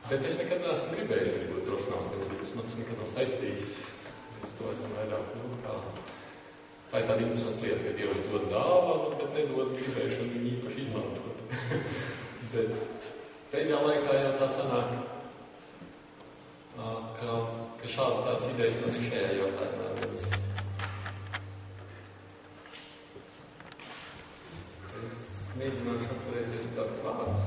Bet es nekad neesmu gribējis arī būt profesionāls evanģēlists. Man tas nekad nav saistījis. Es to esmu vairāk, kā... Tā ir tāda interesanta lieta, ka Dievs dod dāvanu, bet nedod gribēšanu viņu īpaši izmantot. Bet pēdējā laikā jau tā sanāk, ka šādas tādas idejas man ir šajā jautājumā. Es mēģināšu atcerēties tāds vārds.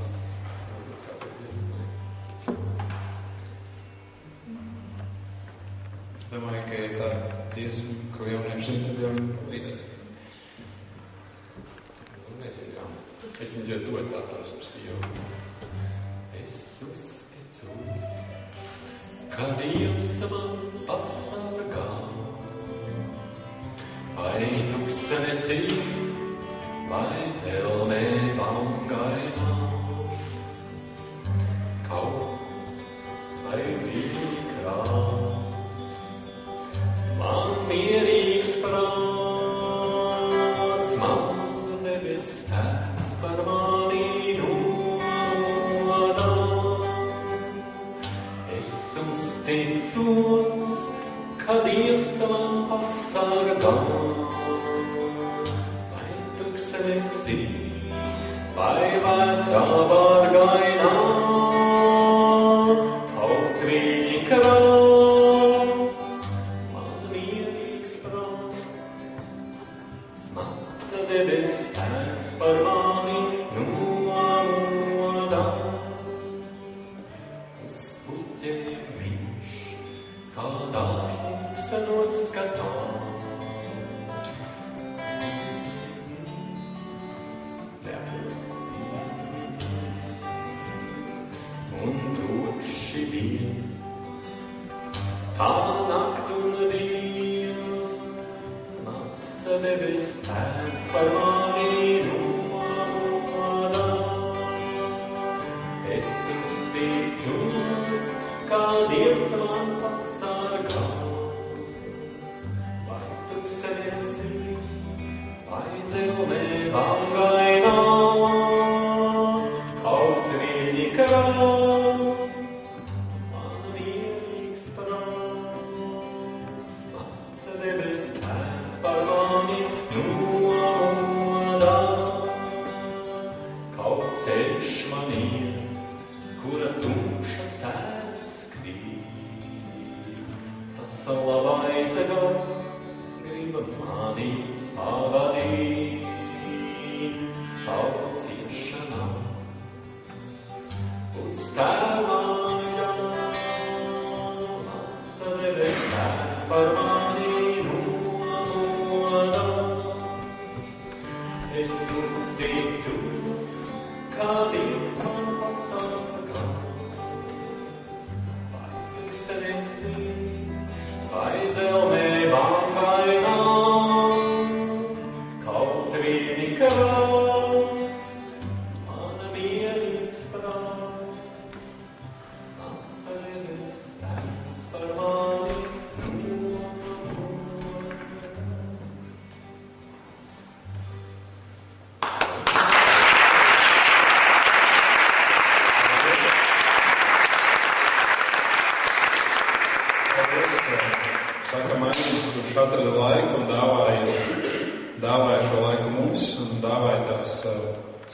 Es domāju, ka tā dziesma, ko jaunieši zina, tad jau līdzēs. Nezinu, jā. Es viņu dzirdu tā parasti, es uzticos, ka Dievs man pasargā, vai tuksenesī, vai dzelmē bangainā, kaut vai vīkrā. Man mierīgs prāts, mans debes tēvs par mani nodā. Es uzticos, ka Dievs man pasargā, vai tuksenesī, vai vētrā bargainā, kaut vīkrā. Debes tēvs par mani nodā. Uz puķiem viņš kādā pulkstenos skatā. Un droši vien tā nakt un diena māca debes tēvs par mani nodā. Es uzticos, kā Dievs man pasargās, vai tuksenesi, vai dzelmē bangainā, kaut viņi krās, man mierīgs prāts, māca debes tēvs par mani nodā. Kaut ceļš man ir, kura tumša sēs krīt, tas labais gars grib mani pavadīt savu ciešanām uz tēvājām. Māca debes tēvs par mani nodā. Es uzticos, kā Dievs man pasargās, vai tuksenesi, vai dzelmē bangainā, kaut viņi krās, man mierīgs prāts, māca debes tēvs par mani nodā. Saka Maņģis, kurš atrada laiku un dāvāja šo laiku mums un dāvāja tās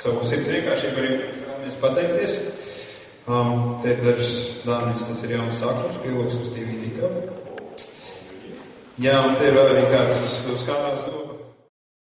savu sirds vienkāršību arī vēlamies pateikties. Te dažas dāmiņas, tas ir jauns sākums, pielūgs uz TV Rīgā. Jā, un te ir vēl arī kāds uz kādā zoba.